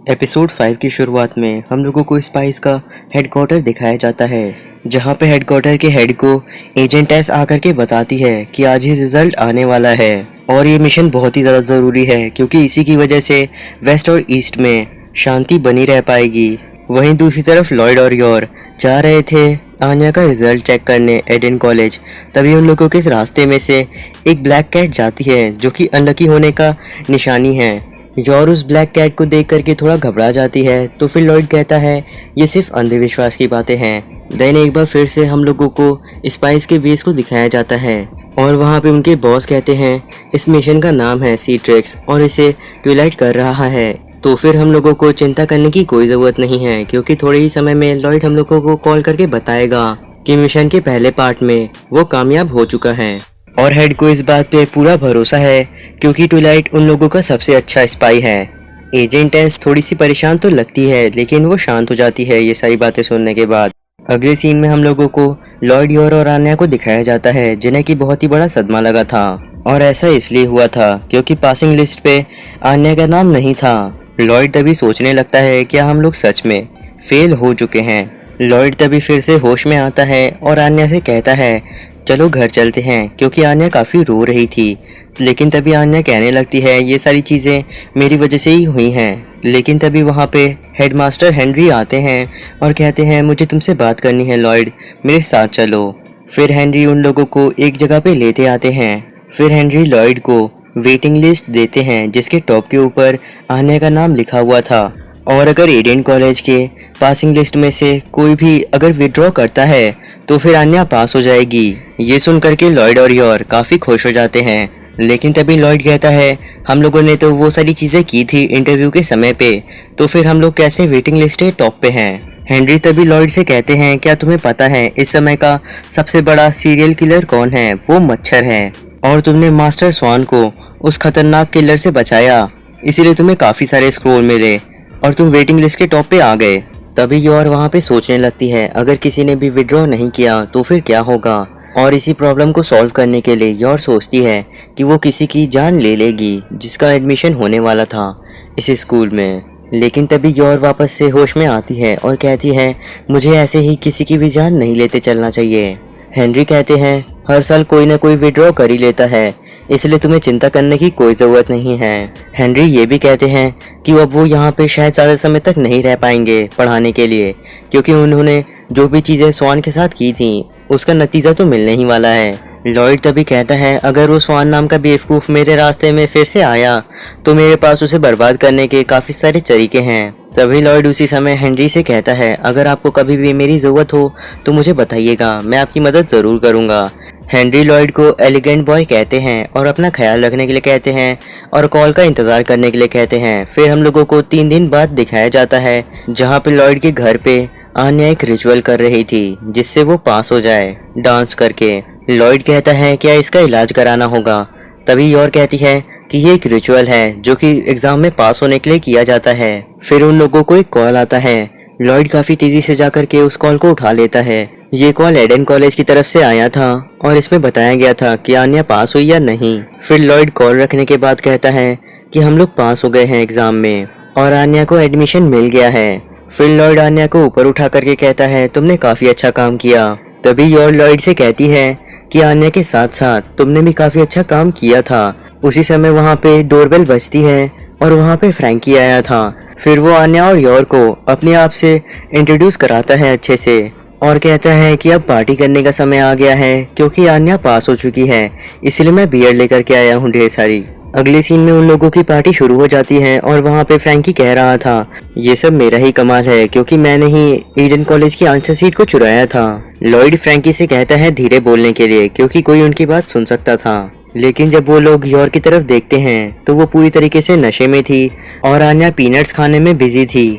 Episode 5 की शुरुआत में हम लोगों को स्पाइस का हेडक्वार्टर दिखाया जाता है, जहां पे हेडक्वार्टर के हेड को एजेंट एस आकर के बताती है कि आज ही रिजल्ट आने वाला है और ये मिशन बहुत ही ज़्यादा ज़रूरी है क्योंकि इसी की वजह से वेस्ट और ईस्ट में शांति बनी रह पाएगी। वहीं दूसरी तरफ लॉयड और योर जा रहे थे आन्या का रिजल्ट चेक करने एडन कॉलेज। तभी उन लोगों के इस रास्ते में से एक ब्लैक कैट जाती है जो कि अनलकी होने का निशानी है। योर उस ब्लैक कैट को देख करके थोड़ा घबरा जाती है, तो फिर लॉयड कहता है ये सिर्फ अंधविश्वास की बातें हैं। देन एक बार फिर से हम लोगों को स्पाइस के बेस को दिखाया जाता है और वहाँ पे उनके बॉस कहते हैं इस मिशन का नाम है सीट्रिक्स और इसे ट्विलाइट कर रहा है। तो फिर हम लोगों को चिंता करने की कोई ज़रूरत नहीं है क्योंकि थोड़े ही समय में लॉयड हम लोगों को कॉल करके बताएगा कि मिशन के पहले पार्ट में वो कामयाब हो चुका है। और हेड को इस बात पे पूरा भरोसा है क्योंकि ट्विलाइट उन लोगों का सबसे अच्छा स्पाई है। एजेंट एस थोड़ी सी परेशान तो लगती है लेकिन वो शांत हो जाती है ये सारी बातें सुनने के बाद। अगले सीन में हम लोगों को लॉयड, योर और आन्या को दिखाया जाता है जिन्हें की बहुत ही बड़ा सदमा लगा था और ऐसा इसलिए हुआ था क्योंकि पासिंग लिस्ट पे आन्या का नाम नहीं था। लॉयड तभी सोचने लगता है क्या हम लोग सच में फेल हो चुके हैं। लॉयड तभी फिर से होश में आता है और आन्या से कहता है चलो घर चलते हैं क्योंकि आन्या काफ़ी रो रही थी। लेकिन तभी आन्या कहने लगती है ये सारी चीज़ें मेरी वजह से ही हुई हैं। लेकिन तभी वहाँ पे हेडमास्टर हेनरी आते हैं और कहते हैं मुझे तुमसे बात करनी है लॉयड, मेरे साथ चलो। फिर हेनरी उन लोगों को एक जगह पे लेते आते हैं। फिर हेनरी लॉयड को वेटिंग लिस्ट देते हैं जिसके टॉप के ऊपर आन्या का नाम लिखा हुआ था और अगर एडन कॉलेज के पासिंग लिस्ट में से कोई भी अगर विड्रॉ करता है तो फिर आन्या पास हो जाएगी। ये सुन करके लॉयड और योर काफ़ी खुश हो जाते हैं। लेकिन तभी लॉयड कहता है हम लोगों ने तो वो सारी चीज़ें की थी इंटरव्यू के समय पे, तो फिर हम लोग कैसे वेटिंग लिस्ट के टॉप पे हैं। हेनरी तभी लॉयड से कहते हैं क्या तुम्हें पता है इस समय का सबसे बड़ा सीरियल किलर कौन है? वो मच्छर है और तुमने मास्टर स्वान को उस खतरनाक किलर से बचाया, इसीलिए तुम्हें काफ़ी सारे स्क्रोल मिले और तुम वेटिंग लिस्ट के टॉप पे आ गए। तभी योर वहाँ पे सोचने लगती है अगर किसी ने भी विड्रॉ नहीं किया तो फिर क्या होगा। और इसी प्रॉब्लम को सॉल्व करने के लिए योर सोचती है कि वो किसी की जान ले लेगी जिसका एडमिशन होने वाला था इस स्कूल में। लेकिन तभी योर वापस से होश में आती है और कहती है मुझे ऐसे ही किसी की भी जान नहीं लेते चलना चाहिए। हेनरी कहते हैं हर साल कोई ना कोई विड्रॉ कर ही लेता है, इसलिए तुम्हें चिंता करने की कोई ज़रूरत नहीं है। हेनरी ये भी कहते हैं कि अब वो यहाँ पे शायद ज़्यादा समय तक नहीं रह पाएंगे पढ़ाने के लिए क्योंकि उन्होंने जो भी चीज़ें स्वान के साथ की थी उसका नतीजा तो मिलने ही वाला है। लॉयड तभी कहता है अगर वो स्वान नाम का बेवकूफ़ मेरे रास्ते में फिर से आया तो मेरे पास उसे बर्बाद करने के काफ़ी सारे तरीके हैं। तभी लॉयड उसी समय हेनरी से कहता है अगर आपको कभी भी मेरी ज़रूरत हो तो मुझे बताइएगा, मैं आपकी मदद ज़रूर करूँगा। हेनरी लॉयड को एलिगेंट बॉय कहते हैं और अपना ख्याल रखने के लिए कहते हैं और कॉल का इंतज़ार करने के लिए कहते हैं। फिर हम लोगों को 3 दिन बाद दिखाया जाता है जहाँ पे लॉयड के घर पे आन्या एक रिचुअल कर रही थी जिससे वो पास हो जाए डांस करके। लॉयड कहता है क्या इसका इलाज कराना होगा। तभी योर कहती है कि ये एक रिचुअल है जो कि एग्ज़ाम में पास होने के लिए किया जाता है। फिर उन लोगों को एक कॉल आता है। लॉयड काफ़ी तेज़ी से जाकर के उस कॉल को उठा लेता है। ये कॉल एडन कॉलेज की तरफ से आया था और इसमें बताया गया था कि आन्या पास हुई या नहीं। फिर लॉयड कॉल रखने के बाद कहता है कि हम लोग पास हो गए हैं एग्ज़ाम में और आन्या को एडमिशन मिल गया है। फिर लॉयड आन्या को ऊपर उठा करके कहता है तुमने काफ़ी अच्छा काम किया। तभी योर लॉयड से कहती है कि आन्या के साथ साथ तुमने भी काफ़ी अच्छा काम किया था। उसी समय वहाँ पे डोरबेल बजती है और वहाँ पे फ्रैंकी आया था। फिर वो आन्या और योर को अपने आप से इंट्रोड्यूस कराता है अच्छे से और कहता है कि अब पार्टी करने का समय आ गया है क्योंकि आन्या पास हो चुकी है, इसलिए मैं बियर लेकर के आया हूँ ढेर सारी। अगले सीन में उन लोगों की पार्टी शुरू हो जाती है और वहाँ पे फ्रैंकी कह रहा था ये सब मेरा ही कमाल है क्योंकि मैंने ही ईडन कॉलेज की आंसर सीट को चुराया था। लॉयड फ्रैंकी से कहता है धीरे बोलने के लिए क्योंकि कोई उनकी बात सुन सकता था। लेकिन जब वो लोग योर की तरफ देखते हैं तो वो पूरी तरीके से नशे में थी और आन्या पीनट्स खाने में बिजी थी।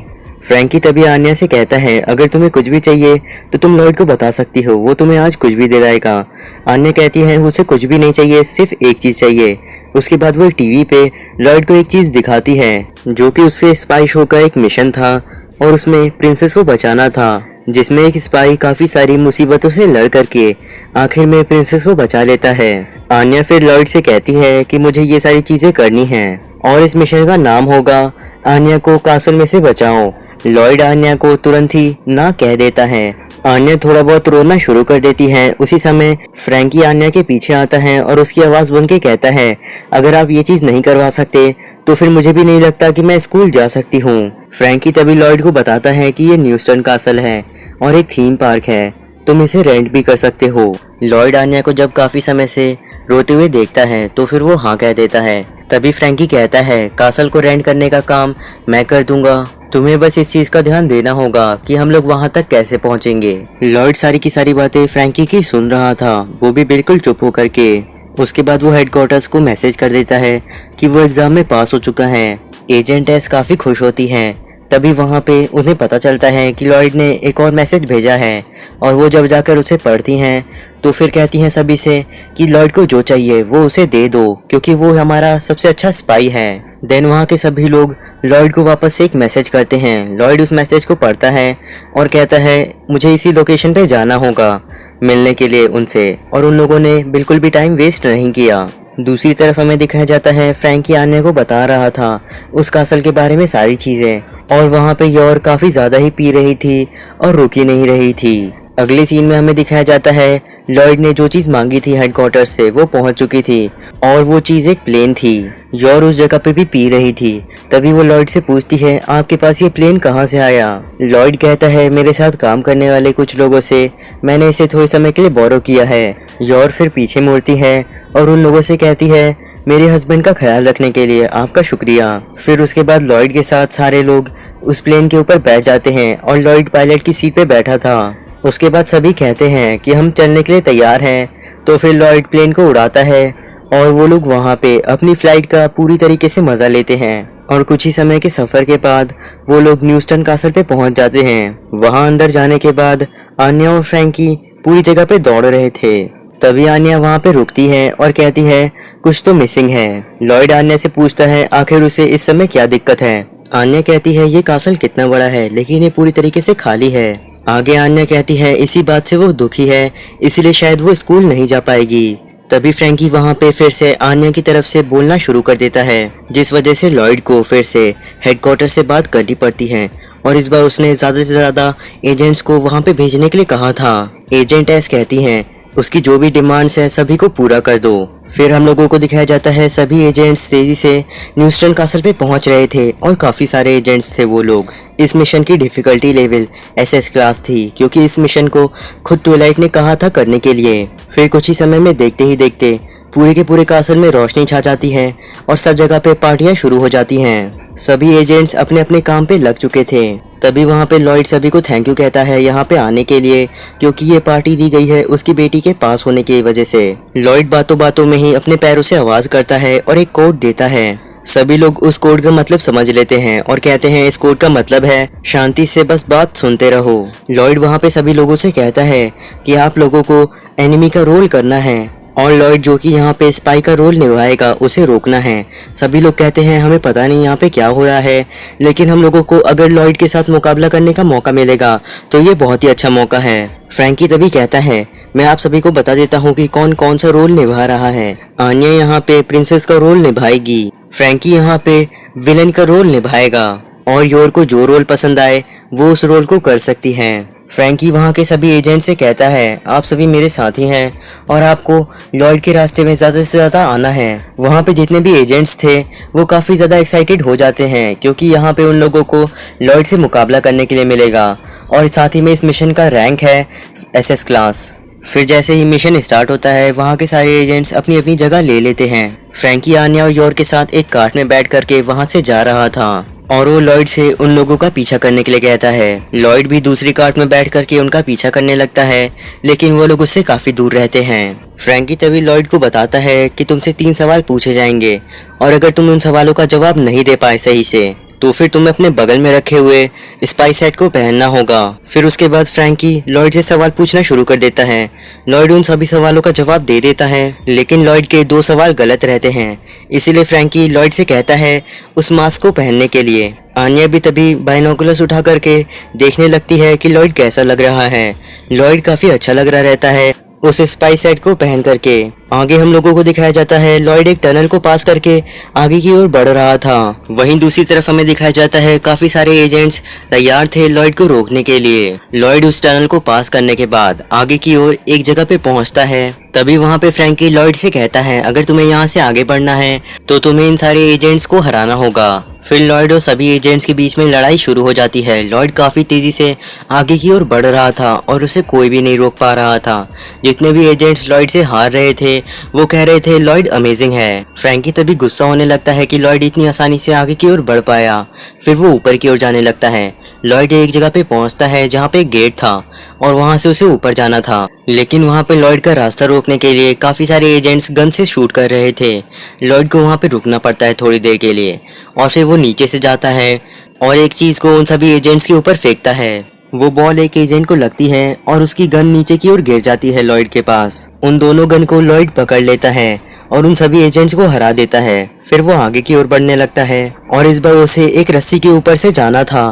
फ्रैंकी तभी आन्या से कहता है अगर तुम्हें कुछ भी चाहिए तो तुम लॉयड को बता सकती हो, वो तुम्हें आज कुछ भी दिलाएगा। आन्या कहती है उसे कुछ भी नहीं चाहिए, सिर्फ एक चीज़ चाहिए। उसके बाद वो टीवी पे लॉयड को एक चीज़ दिखाती है जो कि उसके स्पाई शो का एक मिशन था और उसमें प्रिंसेस को बचाना था, जिसमें एक स्पाई काफ़ी सारी मुसीबतों से लड़ करके आखिर में प्रिंसेस को बचा लेता है। आन्या फिर लॉयड से कहती है कि मुझे ये सारी चीज़ें करनी हैं और इस मिशन का नाम होगा आन्या को कासल में से बचाओ। लॉयड आन्या को तुरंत ही ना कह देता है। आन्या थोड़ा बहुत रोना शुरू कर देती है। उसी समय फ्रैंकी आन्या के पीछे आता है और उसकी आवाज बन के कहता है, अगर आप ये चीज नहीं करवा सकते तो फिर मुझे भी नहीं लगता कि मैं स्कूल जा सकती हूँ। फ्रैंकी तभी लॉयड को बताता है कि ये न्यूस्टन कासल है और एक थीम पार्क है, तुम इसे रेंट भी कर सकते हो। लॉयड आन्या को जब काफी समय से रोते हुए देखता है तो फिर वो हाँ कह देता है। तभी फ्रैंकी कहता है, कासल को रेंट करने का काम मैं कर दूंगा, तुम्हें बस इस चीज का ध्यान देना होगा कि हम लोग वहां तक कैसे पहुंचेंगे। लॉयड सारी की सारी बातें फ्रैंकी की सुन रहा था, वो भी बिल्कुल चुप होकर के। उसके बाद वो हेडक्वार्टर्स को मैसेज कर देता है कि वो एग्जाम में पास हो चुका है। एजेंट एस काफी खुश होती है। तभी वहां पे उन्हें पता चलता है कि लॉयड ने एक और मैसेज भेजा है और वो जब जाकर उसे पढ़ती हैं तो फिर कहती हैं सभी से कि लॉयड को जो चाहिए वो उसे दे दो, क्योंकि वो हमारा सबसे अच्छा स्पाई है। देन वहाँ के सभी लोग लॉयड को वापस से एक मैसेज करते हैं। लॉयड उस मैसेज को पढ़ता है और कहता है, मुझे इसी लोकेशन पे जाना होगा मिलने के लिए उनसे, और उन लोगों ने बिल्कुल भी टाइम वेस्ट नहीं किया। दूसरी तरफ हमें दिखाया जाता है फ्रैंकी आन्या को बता रहा था उस कासल के बारे में सारी चीजें, और वहाँ पे योर काफी ज्यादा ही पी रही थी और रुकी नहीं रही थी। अगले सीन में हमें दिखाया जाता है लॉयड ने जो चीज मांगी थी हेडक्वार्टर से वो पहुंच चुकी थी, और वो चीज एक प्लेन थी। योर उस जगह पे भी पी रही थी। तभी वो लॉयड से पूछती है, आपके पास ये प्लेन कहाँ से आया? लॉयड कहता है, मेरे साथ काम करने वाले कुछ लोगों से मैंने इसे थोड़े समय के लिए बोरो किया है। योर फिर पीछे मुड़ती है और उन लोगों से कहती है, मेरे हस्बैंड का ख्याल रखने के लिए आपका शुक्रिया। फिर उसके बाद लॉयड के साथ सारे लोग उस प्लेन के ऊपर बैठ जाते हैं और लॉयड पायलट की सीट पे बैठा था। उसके बाद सभी कहते हैं कि हम चलने के लिए तैयार हैं। तो फिर लॉयड प्लेन को उड़ाता है और वो लोग वहाँ पे अपनी फ्लाइट का पूरी तरीके से मजा लेते हैं। और कुछ ही समय के सफर के बाद वो लोग न्यूस्टन कासल पे पहुंच जाते हैं। वहाँ अंदर जाने के बाद आन्या और फ्रैंकी पूरी जगह पे दौड़ रहे थे। तभी आन्या वहाँ पे रुकती है और कहती है, कुछ तो मिसिंग है। लॉयड आन्या से पूछता है आखिर उसे इस समय क्या दिक्कत है। आन्या कहती है, ये कासल कितना बड़ा है लेकिन ये पूरी तरीके से खाली है। आगे आन्या कहती है, इसी बात से वो दुखी है, इसलिए शायद वो स्कूल नहीं जा पाएगी। तभी फ्रैंकी वहाँ पे फिर से आन्या की तरफ से बोलना शुरू कर देता है, जिस वजह से लॉयड को फिर से हेडक्वार्टर से बात करनी पड़ती है। और इस बार उसने ज्यादा से ज्यादा एजेंट्स को वहाँ पे भेजने के लिए कहा था। एजेंट एस कहती हैं, उसकी जो भी डिमांड्स है सभी को पूरा कर दो। फिर हम लोगों को दिखाया जाता है सभी एजेंट्स तेजी से न्यूस्टन कासल पे पहुंच रहे थे और काफी सारे एजेंट्स थे वो लोग। इस मिशन की डिफिकल्टी लेवल एसएस क्लास थी, क्योंकि इस मिशन को खुद ट्विलाइट ने कहा था करने के लिए। फिर कुछ ही समय में देखते ही देखते पूरे के पूरे कासल में रोशनी छा जाती है और सब जगह पे पार्टियां शुरू हो जाती हैं। सभी एजेंट्स अपने अपने काम पे लग चुके थे। तभी वहाँ पे लॉयड सभी को थैंक यू कहता है यहाँ पे आने के लिए, क्योंकि ये पार्टी दी गई है उसकी बेटी के पास होने की वजह से। लॉयड बातों बातों में ही अपने पैरों से आवाज करता है और एक कोड देता है। सभी लोग उस कोड का मतलब समझ लेते हैं और कहते हैं इस कोड का मतलब है शांति से बस बात सुनते रहो। लॉयड वहाँ पे सभी लोगों से कहता है कि आप लोगों को एनिमी का रोल करना है और लॉयड जो कि यहाँ पे स्पाई का रोल निभाएगा उसे रोकना है। सभी लोग कहते हैं हमें पता नहीं यहाँ पे क्या हो रहा है, लेकिन हम लोगों को अगर लॉयड के साथ मुकाबला करने का मौका मिलेगा तो ये बहुत ही अच्छा मौका है। फ्रैंकी तभी कहता है, मैं आप सभी को बता देता हूँ कि कौन कौन सा रोल निभा रहा है। आन्या यहाँ पे प्रिंसेस का रोल निभाएगी, फ्रैंकी यहाँ पे विलन का रोल निभाएगा, और योर को जो रोल पसंद आए वो उस रोल को कर सकती है। फ्रैंकी वहाँ के सभी एजेंट से कहता है, आप सभी मेरे साथी हैं और आपको लॉयड के रास्ते में ज़्यादा से ज़्यादा आना है। वहाँ पे जितने भी एजेंट्स थे वो काफ़ी ज़्यादा एक्साइटेड हो जाते हैं, क्योंकि यहाँ पे उन लोगों को लॉयड से मुकाबला करने के लिए मिलेगा, और साथ ही में इस मिशन का रैंक है एसएस क्लास। फिर जैसे ही मिशन स्टार्ट होता है वहाँ के सारे एजेंट्स अपनी अपनी जगह ले लेते हैं। फ्रैंकी आन्या और योर के साथ एक कार्ट में बैठ करके वहाँ से जा रहा था और वो लॉयड से उन लोगों का पीछा करने के लिए कहता है। लॉयड भी दूसरी कार्ट में बैठ करके उनका पीछा करने लगता है, लेकिन वो लोग उससे काफी दूर रहते हैं। फ्रैंकी तभी लॉयड को बताता है कि तुमसे 3 सवाल पूछे जाएंगे और अगर तुम उन सवालों का जवाब नहीं दे पाए सही से तो फिर तुम्हें अपने बगल में रखे हुए स्पाई सेट को पहनना होगा। फिर उसके बाद फ्रैंकी लॉयड से सवाल पूछना शुरू कर देता है। लॉयड उन सभी सवालों का जवाब दे देता है, लेकिन लॉयड के 2 सवाल गलत रहते हैं, इसीलिए फ्रैंकी लॉयड से कहता है उस मास्क को पहनने के लिए। आन्या भी तभी बाइनोकुलर्स उठा करके देखने लगती है कि लॉयड कैसा लग रहा है। लॉयड काफी अच्छा लग रहा रहता है उस स्पाइस सेट को पहन करके। आगे हम लोगों को दिखाया जाता है लॉयड एक टनल को पास करके आगे की ओर बढ़ रहा था। वहीं दूसरी तरफ हमें दिखाया जाता है काफी सारे एजेंट्स तैयार थे लॉयड को रोकने के लिए। लॉयड उस टनल को पास करने के बाद आगे की ओर एक जगह पे पहुंचता है। तभी वहां पे फ्रैंकी लॉयड से कहता है अगर तुम्हें यहाँ से आगे बढ़ना है तो तुम्हें इन सारे एजेंट्स को हराना होगा। फिर लॉयड और सभी एजेंट्स के बीच में लड़ाई शुरू हो जाती है। लॉयड काफी तेजी से आगे की ओर बढ़ रहा था और उसे कोई भी नहीं रोक पा रहा था। जितने भी एजेंट्स लॉयड से हार रहे थे वो कह रहे थे लॉयड अमेजिंग है। फ्रैंकी तभी गुस्सा होने लगता है कि लॉयड इतनी आसानी से आगे की ओर बढ़ पाया। फिर वो ऊपर की ओर जाने लगता है। लॉयड एक जगह पे पहुंचता है जहाँ पे एक गेट था और वहां से उसे ऊपर जाना था, लेकिन वहां पे लॉयड का रास्ता रोकने के लिए काफी सारे एजेंट्स गन से शूट कर रहे थे। लॉयड को वहां पे रुकना पड़ता है थोड़ी देर के लिए और फिर वो नीचे से जाता है और एक चीज को उन सभी एजेंट्स के ऊपर फेंकता है। वो बॉल एक एजेंट को लगती है और उसकी गन नीचे की ओर गिर जाती है लॉयड के पास। उन दोनों गन को लॉयड पकड़ लेता है और उन सभी एजेंट्स को हरा देता है। फिर वो आगे की ओर बढ़ने लगता है और इस बार उसे एक रस्सी के ऊपर से जाना था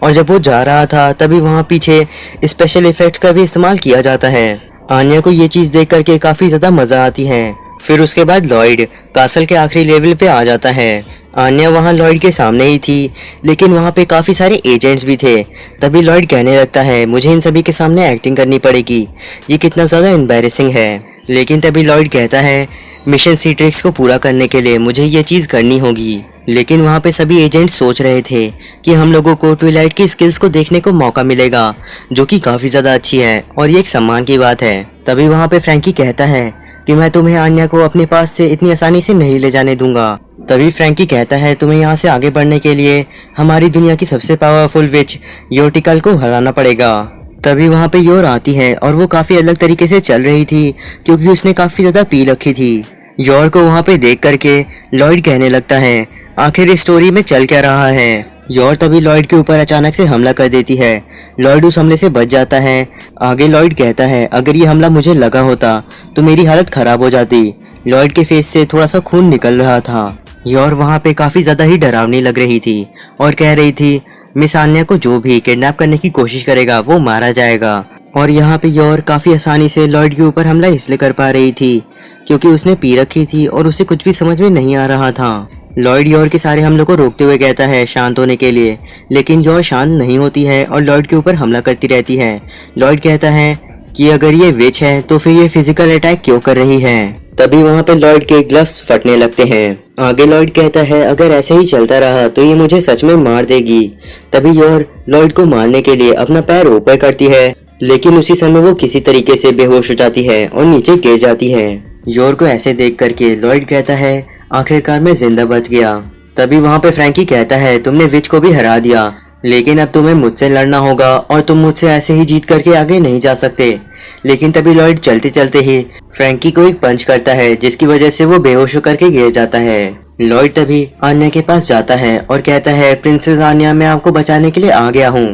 और जब वो जा रहा था तभी वहाँ पीछे स्पेशल इफेक्ट्स का भी इस्तेमाल किया जाता है। आन्या को ये चीज देख करके काफी ज्यादा मजा आती है। फिर उसके बाद लॉयड कासल के आखिरी लेवल पे आ जाता है। आन्या वहाँ लॉयड के सामने ही थी, लेकिन वहाँ पे काफी सारे एजेंट्स भी थे। तभी लॉयड कहने लगता है मुझे इन सभी के सामने एक्टिंग करनी पड़ेगी, ये कितना ज्यादा एम्बैरेसिंग है। लेकिन तभी लॉयड कहता है मिशन सीट्रिक्स को पूरा करने के लिए मुझे ये चीज करनी होगी। लेकिन वहाँ पे सभी एजेंट्स सोच रहे थे कि हम लोगों को ट्विलाइट की स्किल्स को देखने को मौका मिलेगा, जो कि काफी ज्यादा अच्छी है और ये एक सम्मान की बात है। तभी वहाँ पे फ्रैंकी कहता है कि मैं तुम्हें आन्या को अपने पास से इतनी आसानी से नहीं ले जाने दूंगा। तभी फ्रैंकी कहता है तुम्हें यहाँ से आगे बढ़ने के लिए हमारी दुनिया की सबसे पावरफुल विच योटिकल को हराना पड़ेगा। तभी वहाँ पे योर आती है और वो काफी अलग तरीके से चल रही थी क्योंकि उसने काफी ज्यादा पी रखी थी। योर को वहाँ पे देख करके लॉयड कहने लगता है आखिर इस स्टोरी में चल क्या रहा है। योर तभी लॉयड के ऊपर अचानक से हमला कर देती है। लॉयड उस हमले से बच जाता है। आगे लॉयड कहता है अगर ये हमला मुझे लगा होता तो मेरी हालत खराब हो जाती। लॉयड के फेस से थोड़ा सा खून निकल रहा था। योर वहाँ पे काफी ज्यादा ही डरावनी लग रही थी और कह रही थी मिस आन्या को जो भी किडनैप करने की कोशिश करेगा वो मारा जाएगा। और यहाँ पे योर काफी आसानी से लॉयड के ऊपर हमला इसलिए कर पा रही थी क्योंकि उसने पी रखी थी और उसे कुछ भी समझ में नहीं आ रहा था। लॉयड योर के सारे हमलों को रोकते हुए कहता है शांत होने के लिए, लेकिन योर शांत नहीं होती है और लॉयड के ऊपर हमला करती रहती है। लॉयड कहता है कि अगर ये विच है तो फिर ये फिजिकल अटैक क्यों कर रही है। तभी वहाँ पे लॉयड के ग्लव्स फटने लगते हैं। आगे लॉयड कहता है अगर ऐसे ही चलता रहा तो ये मुझे सच में मार देगी। तभी योर लॉयड को मारने के लिए अपना पैर ऊपर करती है, लेकिन उसी समय वो किसी तरीके से बेहोश हो जाती है और नीचे गिर जाती है। योर को ऐसे देख करके लॉयड कहता है आखिरकार मैं जिंदा बच गया। तभी वहाँ पे फ्रैंकी कहता है तुमने विच को भी हरा दिया, लेकिन अब तुम्हें मुझसे लड़ना होगा और तुम मुझसे ऐसे ही जीत करके आगे नहीं जा सकते। लेकिन तभी लॉयड चलते चलते ही फ्रैंकी को एक पंच करता है जिसकी वजह से वो बेहोश होकर के गिर जाता है। लॉयड तभी आन्या के पास जाता है और कहता है प्रिंसेस आन्या मैं आपको बचाने के लिए आ गया हूँ।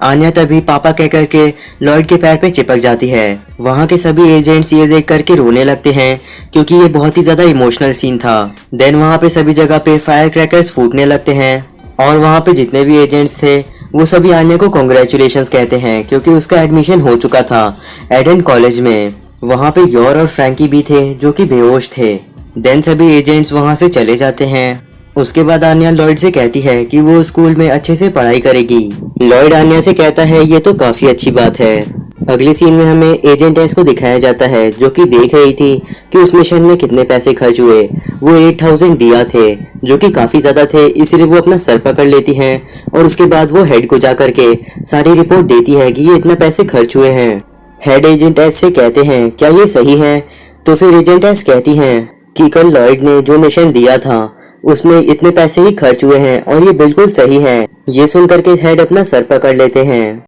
आन्या तभी पापा कह करके लॉयड के पैर पे चिपक जाती है। वहाँ के सभी एजेंट्स ये देख करके रोने लगते हैं क्योंकि ये बहुत ही ज्यादा इमोशनल सीन था। देन वहाँ पे सभी जगह पे फायर क्रैकर्स फूटने लगते हैं और वहाँ पे जितने भी एजेंट्स थे वो सभी आन्या को कॉन्ग्रेचुलेशंस कहते हैं क्योंकि उसका एडमिशन हो चुका था एडन कॉलेज में। वहाँ पे योर और फ्रैंकी भी थे जो कि बेहोश थे। देन सभी एजेंट्स वहाँ से चले जाते हैं। उसके बाद आन्या लॉयड से कहती है कि वो स्कूल में अच्छे से पढ़ाई करेगी। लॉयड आन्या से कहता है ये तो काफी अच्छी बात है। अगले सीन में हमें एजेंट एस को दिखाया जाता है जो कि देख रही थी कि उस मिशन में कितने पैसे खर्च हुए। वो 8000 दिया थे जो कि काफी ज्यादा थे, इसलिए वो अपना सर पकड़ लेती है और उसके बाद वो हेड को जा करके सारी रिपोर्ट देती है कि ये इतना पैसे खर्च हुए हैं। हेड एजेंट एस से कहते हैं क्या ये सही है, तो फिर एजेंट एस कहती है कि कल लॉयड ने जो मिशन दिया था उसमें इतने पैसे ही खर्च हुए हैं और ये बिल्कुल सही है। ये सुनकर के हेड अपना सर पकड़ लेते हैं।